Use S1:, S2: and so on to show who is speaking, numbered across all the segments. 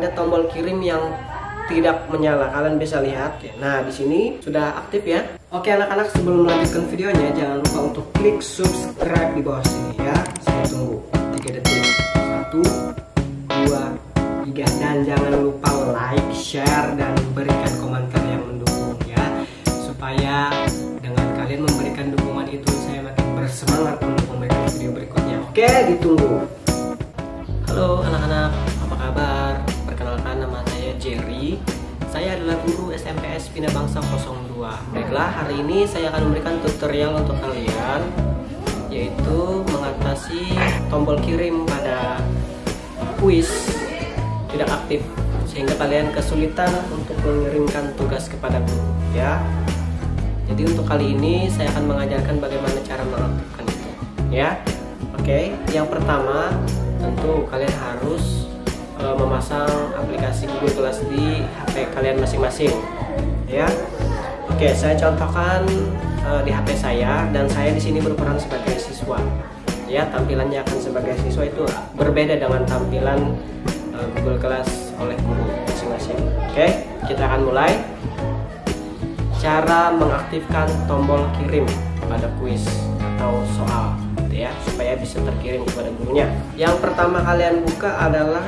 S1: ada tombol kirim yang tidak menyala. Kalian bisa lihat. Nah, di sini sudah aktif ya. Oke anak-anak, sebelum melanjutkan videonya jangan lupa untuk klik subscribe di bawah sini ya. Saya tunggu 3 detik. 1, 2, 3, dan jangan lupa like, share, dan berikan komentar yang mendukung ya, supaya dengan kalian memberikan dukungan itu saya makin bersemangat untuk memberikan video berikutnya. Oke, ditunggu. Halo anak-anak, apa kabar? Perkenalkan, nama saya Jerry. Saya adalah guru SMPS Bina Bangsa 02. Baiklah, hari ini saya akan memberikan tutorial untuk kalian, yaitu mengatasi tombol kirim pada kuis tidak aktif, sehingga kalian kesulitan untuk mengirimkan tugas kepada guru ya. Jadi untuk kali ini saya akan mengajarkan bagaimana cara mengaktifkan itu ya. Oke, yang pertama tentu kalian harus memasang aplikasi Google Class di HP kalian masing-masing ya. Oke, saya contohkan di HP saya, dan saya di sini berperan sebagai siswa ya. Tampilannya akan sebagai siswa itu berbeda dengan tampilan Google Class oleh guru masing-masing. Oke, kita akan mulai. Cara mengaktifkan tombol kirim pada kuis atau soal ya, supaya bisa terkirim kepada gurunya. Yang pertama kalian buka adalah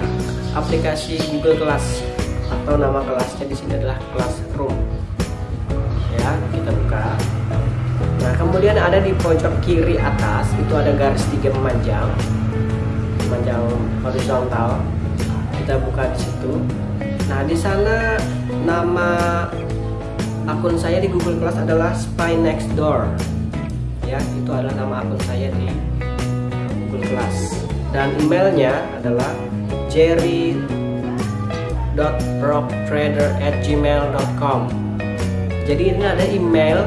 S1: aplikasi Google Class, atau nama kelasnya di sini adalah Classroom. Ya, kita buka. Nah, kemudian ada di pojok kiri atas itu ada garis 3 memanjang horizontal. Kita buka di situ. Nah, di sana nama akun saya di Google Class adalah Spy Next Door. Ya, itu adalah nama akun saya di Google Class, dan emailnya adalah jerry.rocktrader@gmail.com. jadi ini ada email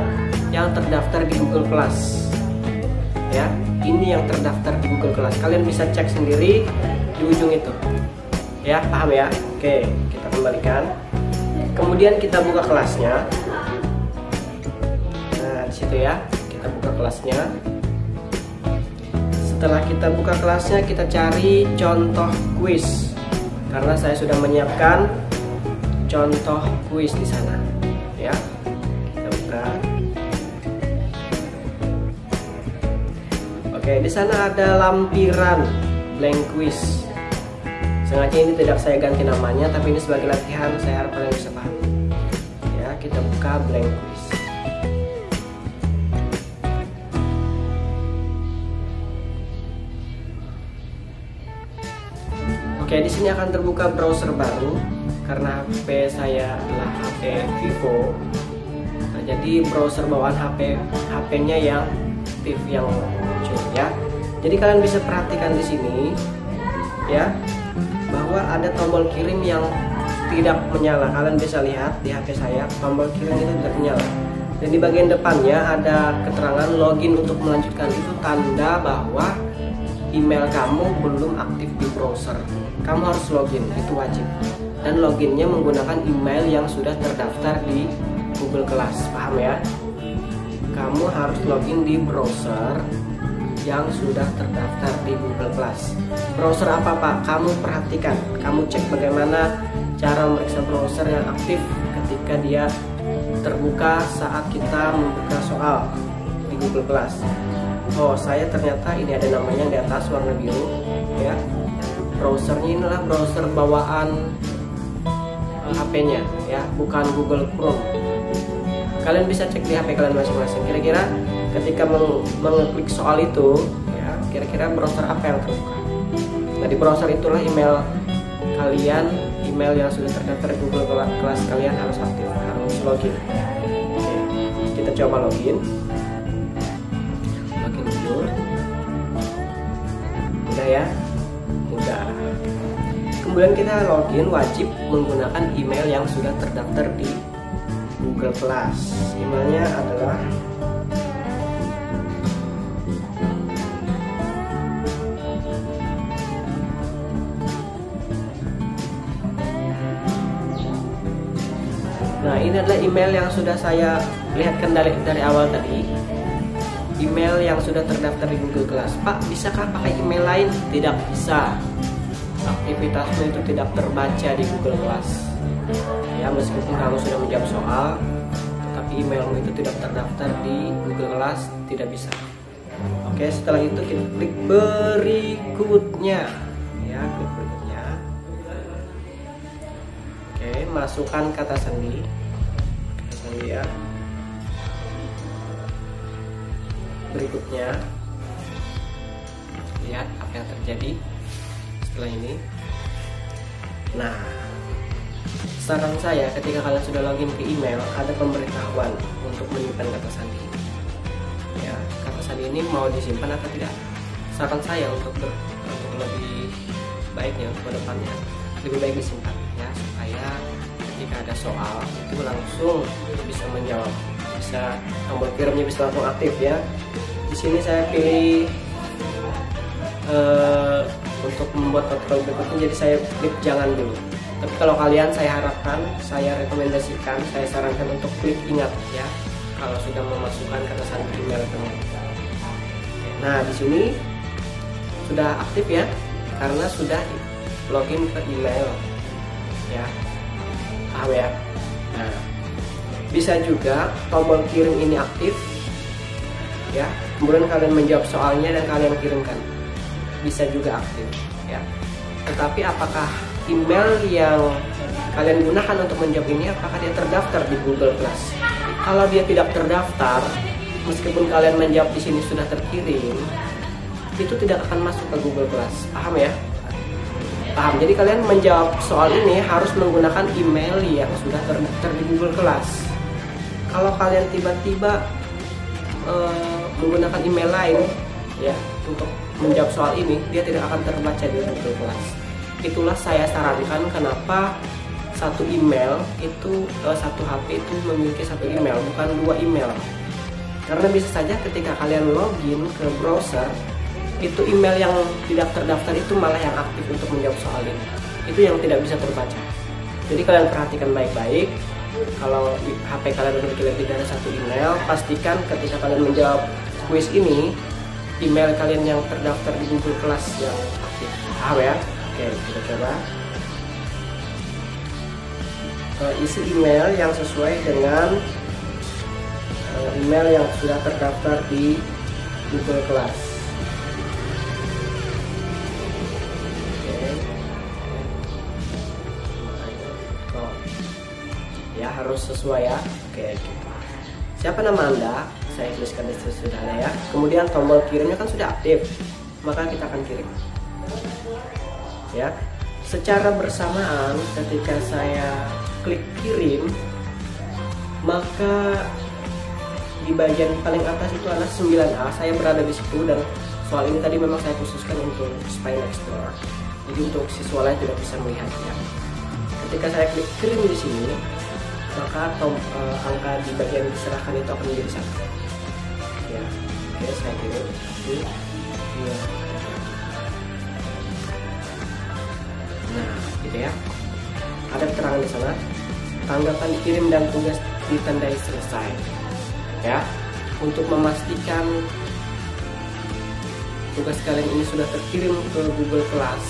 S1: yang terdaftar di Google Class ya. Ini yang terdaftar di Google Class, kalian bisa cek sendiri di ujung itu ya, paham ya? Oke, kita kembalikan. Kemudian kita buka kelasnya. Nah, di situ ya, kita buka kelasnya. Setelah kita buka kelasnya, kita cari contoh kuis, karena saya sudah menyiapkan contoh kuis di sana ya. Kita buka. Oke, di sana ada lampiran blank quiz. Sengaja ini tidak saya ganti namanya, tapi ini sebagai latihan, saya harap kalian bisa paham ya. Kita buka blank quiz. Oke, di sini akan terbuka browser baru karena HP saya adalah HP Vivo. Nah, jadi browser bawaan HP-nya yang aktif, yang muncul ya. Jadi kalian bisa perhatikan di sini ya, bahwa ada tombol kirim yang tidak menyala. Kalian bisa lihat di HP saya, tombol kirim itu tidak menyala. Dan di bagian depannya ada keterangan login untuk melanjutkan. Itu tanda bahwa email kamu belum aktif di browser. Kamu harus login, itu wajib. Dan loginnya menggunakan email yang sudah terdaftar di Google Class, paham ya? Kamu harus login di browser yang sudah terdaftar di Google Class. Browser apa Pak? Kamu perhatikan, kamu cek bagaimana cara memeriksa browser yang aktif ketika dia terbuka saat kita membuka soal di Google Class. Oh, saya ternyata ini ada namanya di atas warna biru ya. Browsernya inilah browser bawaan HP-nya ya, bukan Google Chrome. Kalian bisa cek di HP kalian masing-masing. Kira-kira ketika mengeklik soal itu ya, kira-kira browser apa yang terbuka. Nah, di browser itulah email kalian, email yang sudah terdaftar di Google Class kalian harus aktif, harus login. Oke, kita coba login. Login dulu. Udah ya? Udah. Kemudian kita login, wajib menggunakan email yang sudah terdaftar di Google Class. Emailnya adalah Nah, ini adalah email yang sudah saya lihatkan dari awal tadi. Email yang sudah terdaftar di Google Class. Pak, bisakah pakai email lain? Tidak bisa. aktivitasmu itu tidak terbaca di Google Class. Ya, meskipun kamu sudah menjawab soal, tetapi emailmu itu tidak terdaftar di Google Class, tidak bisa. Oke, setelah itu kita klik berikutnya. Ya, klik berikutnya. Oke, masukkan kata sandi. Kata sandi ya. Berikutnya, lihat apa yang terjadi setelah ini. Nah, saran saya ketika kalian sudah login ke email, ada pemberitahuan untuk menyimpan kata sandi. Ya, kata sandi ini mau disimpan atau tidak? Saran saya untuk lebih baiknya untuk kedepannya, lebih baik disimpan ya, supaya ketika ada soal itu langsung bisa menjawab, bisa tombol kirimnya bisa langsung aktif ya. Di sini saya pilih untuk membuat protokol berikutnya, jadi saya klik jangan dulu. Tapi kalau kalian, saya harapkan, saya rekomendasikan, saya sarankan untuk klik ingat ya, kalau sudah memasukkan kata sandi email teman. Nah, di sini sudah aktif ya, karena sudah login ke email ya, paham ya. Nah, bisa juga tombol kirim ini aktif ya, kemudian kalian menjawab soalnya dan kalian kirimkan, bisa juga aktif ya. Tetapi apakah email yang kalian gunakan untuk menjawab ini, apakah dia terdaftar di Google Class? Kalau dia tidak terdaftar, meskipun kalian menjawab di sini sudah terkirim, itu tidak akan masuk ke Google Class. Paham ya? Paham. Jadi kalian menjawab soal ini harus menggunakan email yang sudah terdaftar di Google Class. Kalau kalian tiba-tiba menggunakan email lain ya untuk menjawab soal ini, dia tidak akan terbaca di Google Class. Itulah saya sarankan kenapa satu email itu, satu HP itu memiliki satu email, bukan dua email. Karena bisa saja ketika kalian login ke browser, itu email yang tidak terdaftar itu malah yang aktif untuk menjawab soal ini. Itu yang tidak bisa terbaca. Jadi kalian perhatikan baik-baik. Kalau HP kalian memiliki lebih dari satu email, pastikan ketika kalian menjawab kuis ini, email kalian yang terdaftar di Google Class yang aktif. Paham ya? Oke, kita coba isi email yang sesuai dengan email yang sudah terdaftar di Google Class. Ya, harus sesuai ya. Oke. Siapa nama Anda? Saya tuliskan di sini sudah ada ya. Kemudian tombol kirimnya kan sudah aktif, maka kita akan kirim. Ya, secara bersamaan ketika saya klik kirim, maka di bagian paling atas itu adalah 9A. Saya berada di situ dan soal ini tadi memang saya khususkan untuk Spine Explorer. Jadi untuk siswa lain tidak bisa melihatnya. Ketika saya klik kirim di sini, maka angka di bagian diserahkan itu akan menjadi 1. Ya, oke, saya kirim. Ya. Nah, gitu ya. Ada keterangan di sana. Tanggapan dikirim dan tugas ditandai selesai. Ya, untuk memastikan tugas kalian ini sudah terkirim ke Google Class,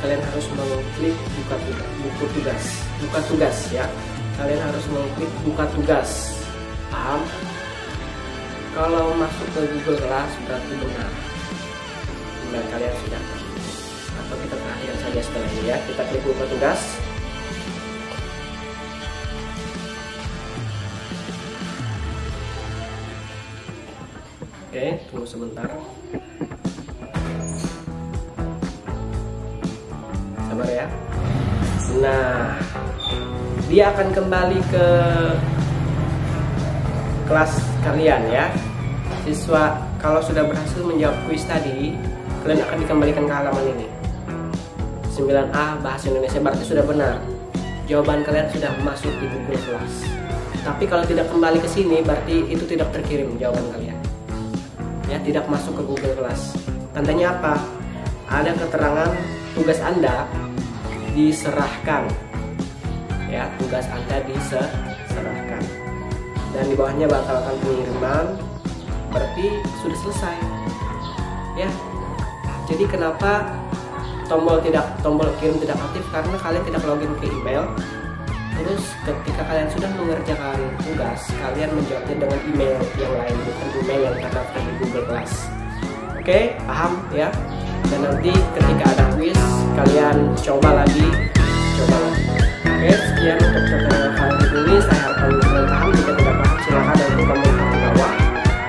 S1: kalian harus mengklik buka tugas ya. Kalian harus mengklik buka tugas. Paham? Kalau masuk ke Google Class berarti benar. Email kalian sudah terkirim. Atau kita terakhir saja setelah ini ya. Kita klik buka tugas. Oke, tunggu sebentar. Sabar ya. Nah, dia akan kembali ke kelas kalian ya. Siswa kalau sudah berhasil menjawab kuis tadi, kalian akan dikembalikan ke halaman ini. 9A bahasa Indonesia berarti sudah benar. Jawaban kalian sudah masuk di Google Class. Tapi kalau tidak kembali ke sini berarti itu tidak terkirim jawaban kalian. Ya, tidak masuk ke Google Class. Tandanya apa? Ada keterangan tugas Anda diserahkan. Ya, tugas Anda diserahkan. Dan di bawahnya batalkan pengiriman, berarti sudah selesai. Ya. Jadi kenapa tombol kirim tidak aktif karena kalian tidak login ke email. Terus ketika kalian sudah mengerjakan tugas, kalian menjawabnya dengan email yang lain, bukan email yang terdaftar di Google Class. Oke, paham ya? Dan nanti ketika ada quiz, kalian coba lagi. Oke, sekian untuk tutorial kali ini. Saya harapkan kalian paham. Jika tidak paham, silahkan nanti komentar di bawah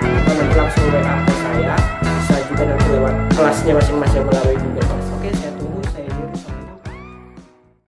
S1: atau nanti langsung WA ke saya. Bisa juga nanti lewat kelasnya masing-masing melalui